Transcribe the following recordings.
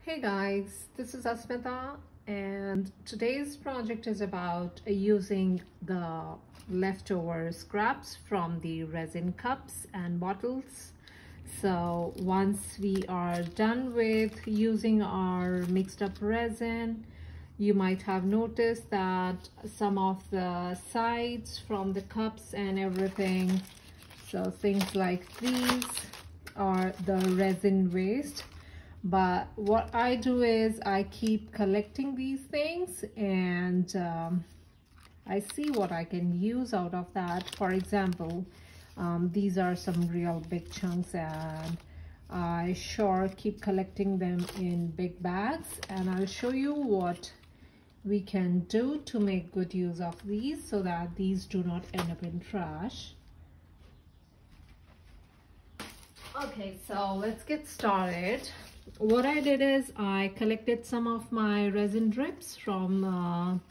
Hey guys, this is Asmita, and today's project is about using the leftover scraps from the resin cups and bottles. So once we are done with using our mixed up resin, you might have noticed that some of the sides from the cups and everything, so things like these are the resin waste. But what I do is I keep collecting these things, and I see what I can use out of that. For example, these are some real big chunks, and I sure keep collecting them in big bags, and I'll show you what we can do to make good use of these so that these do not end up in trash. Okay, so let's get started. What I did is I collected some of my resin drips from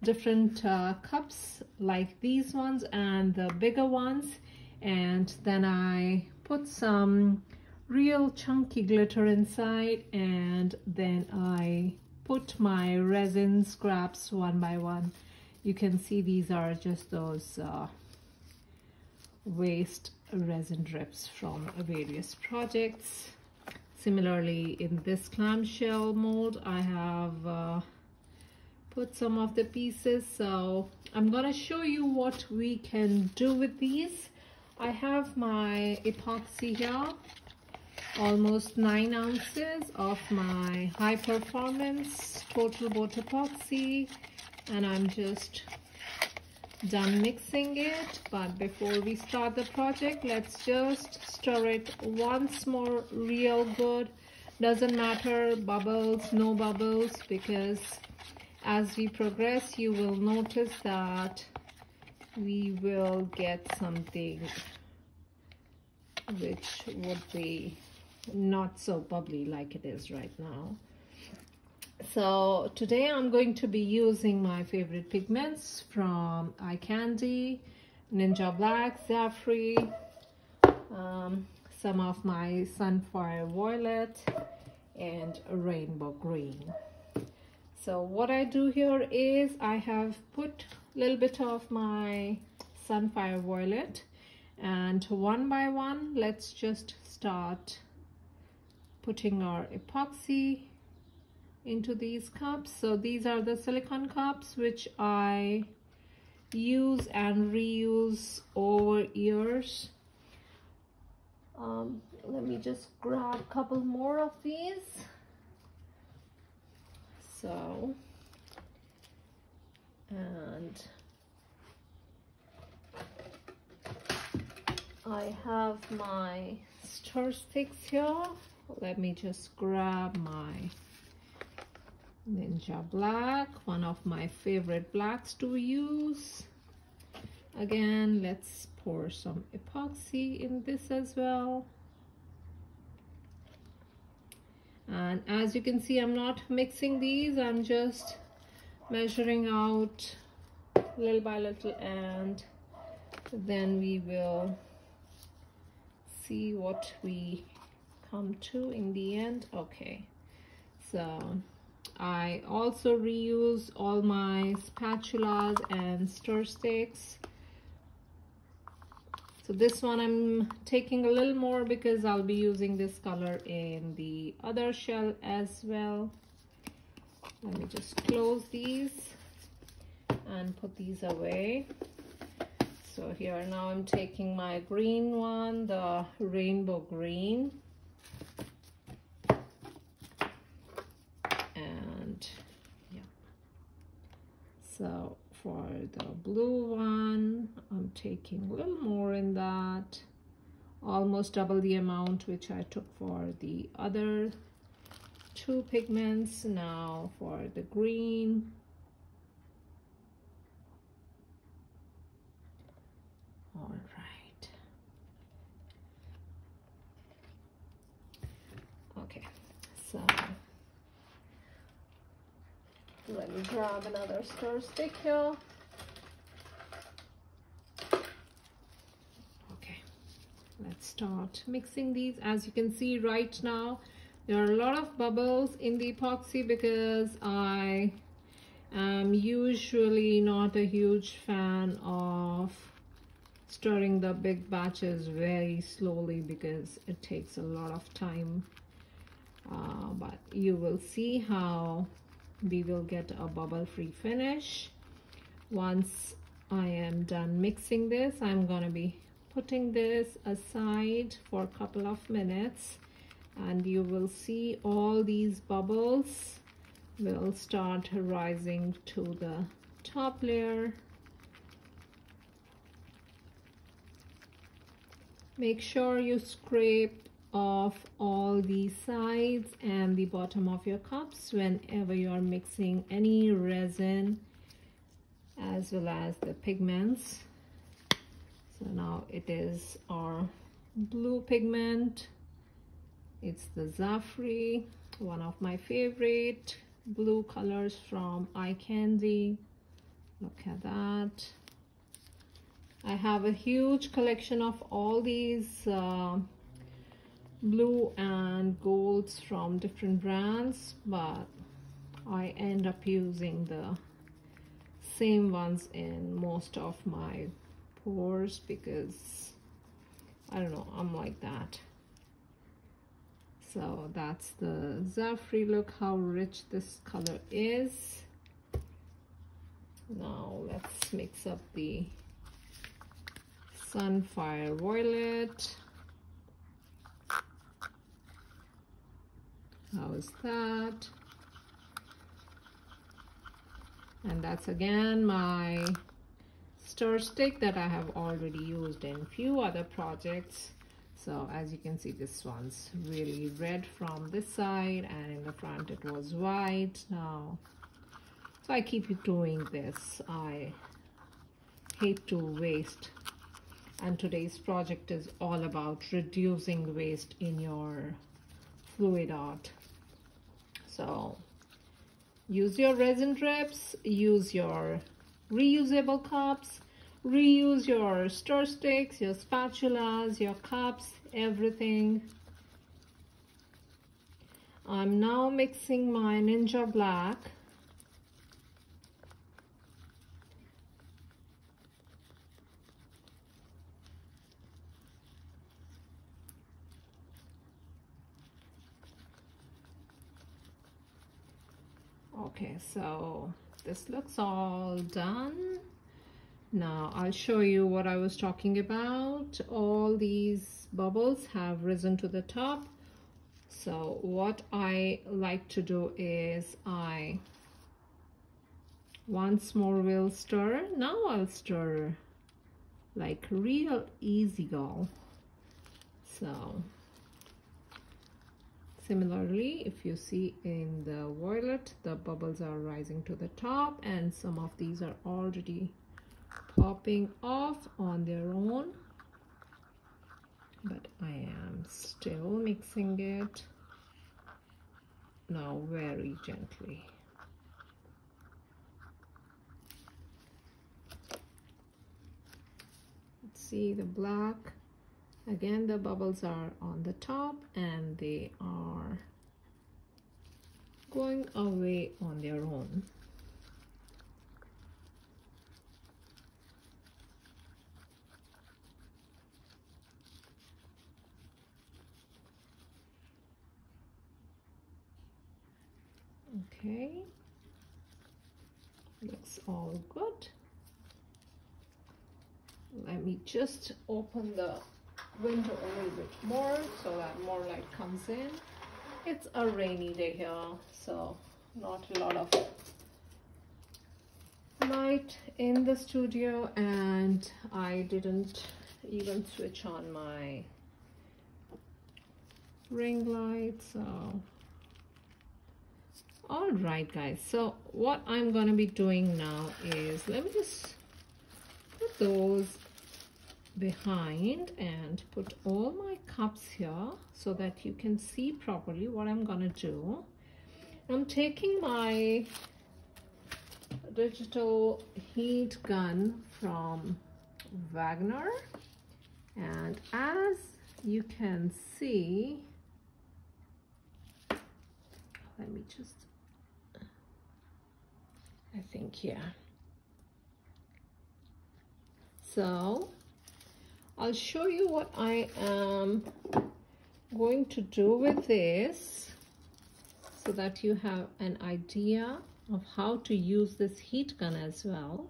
different cups like these ones and the bigger ones, and then I put some real chunky glitter inside, and then I put my resin scraps one by one. You can see these are just those waste resin drips from various projects. Similarly, in this clamshell mold, I have put some of the pieces. So I'm gonna show you what we can do with these. I have my epoxy here, almost 9 ounces of my high performance total boat epoxy, and I'm just done mixing it. But before we start the project, let's just stir it once more real good. Doesn't matter bubbles, no bubbles, because as we progress you will notice that we will get something which would be not so bubbly like it is right now. So today I'm going to be using my favorite pigments from Eyecandy, Ninja Black, Zafri, some of my Sunfire Violet, and Rainbow Green. So what I do here is I have put a little bit of my Sunfire Violet, and one by one let's just start putting our epoxy into these cups. So these are the silicone cups which I use and reuse over years. Let me just grab a couple more of these. So, and I have my stir sticks here. Let me just grab my Ninja Black, one of my favorite blacks to use. Again, let's pour some epoxy in this as well. And as you can see, I'm not mixing these, I'm just measuring out little by little, and then we will see what we come to in the end. Okay, so I also reuse all my spatulas and stir sticks. So this one I'm taking a little more because I'll be using this color in the other shell as well. Let me just close these and put these away. So here now I'm taking my green one, the Rainbow Green. So for the blue one, I'm taking a little more in that, almost double the amount which I took for the other two pigments. Now for the green, all right. Okay, so let me grab another stir stick here. Okay, let's start mixing these. As you can see right now, There are a lot of bubbles in the epoxy because I am usually not a huge fan of stirring the big batches very slowly because it takes a lot of time. But you will see how we will get a bubble-free finish. Once I am done mixing this, I'm going to be putting this aside for a couple of minutes, and you will see all these bubbles will start rising to the top layer. Make sure you scrape off all the sides and the bottom of your cups whenever you are mixing any resin as well as the pigments. So now it is our blue pigment. It's the Zafri, one of my favorite blue colors from Eyecandy. Look at that. I have a huge collection of all these blue and golds from different brands, but I end up using the same ones in most of my pours because I don't know, I'm like that. So that's the Zafri. Look how rich this color is. Now let's mix up the Sunfire Violet. How is that? And that's again my stir stick that I have already used in few other projects. So as you can see, this one's really red from this side, and in the front it was white. Now, so I keep doing this. I hate to waste, and today's project is all about reducing waste in your fluid art. So use your resin drips, use your reusable cups, reuse your stir sticks, your spatulas, your cups, everything. I'm now mixing my Ninja Black. Okay, so this looks all done. Now I'll show you what I was talking about. All these bubbles have risen to the top. So what I like to do is I once more will stir. Now I'll stir like real easy go. So similarly, if you see in the violet, the bubbles are rising to the top, and some of these are already popping off on their own, but I am still mixing it now very gently. Let's see the black. Again, the bubbles are on the top and they are going away on their own. Okay, looks all good. Let me just open the window a little bit more so that more light comes in. It's a rainy day here, so not a lot of light in the studio, and I didn't even switch on my ring light. So all right guys, so what I'm gonna be doing now is, let me just put those behind and put all my cups here so that you can see properly what I'm gonna do. I'm taking my digital heat gun from Wagner, and as you can see, let me just, I think, yeah. So I'll show you what I am going to do with this so that you have an idea of how to use this heat gun as well.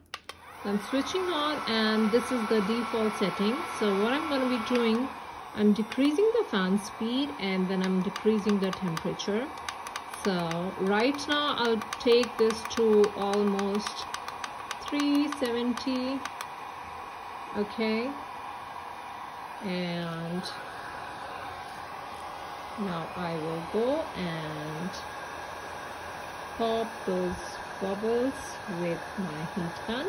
I'm switching on, and this is the default setting. So what I'm going to be doing, I'm decreasing the fan speed and then I'm decreasing the temperature. So right now I'll take this to almost 370. Okay, and now I will go and pop those bubbles with my heat gun.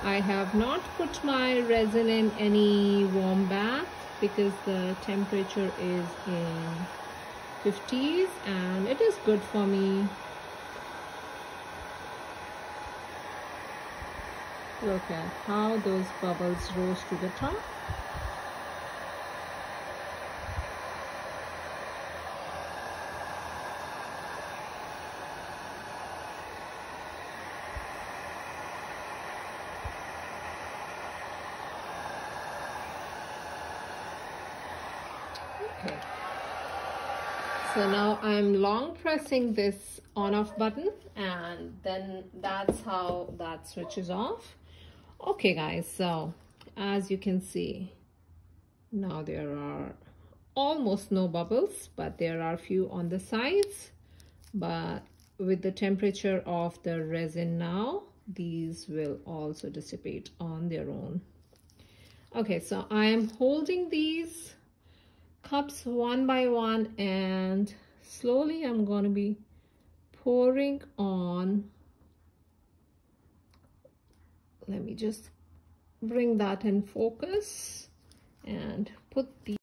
I have not put my resin in any warm bath because the temperature is in 50s and it is good for me. Look at how those bubbles rose to the top. Okay. So now I'm long pressing this on off button, and then that's how that switches off. Okay guys, so as you can see, now there are almost no bubbles, but there are a few on the sides. But with the temperature of the resin now, these will also dissipate on their own. Okay, so I am holding these cups one by one, and slowly I'm going to be pouring on. Let me just bring that in focus and put the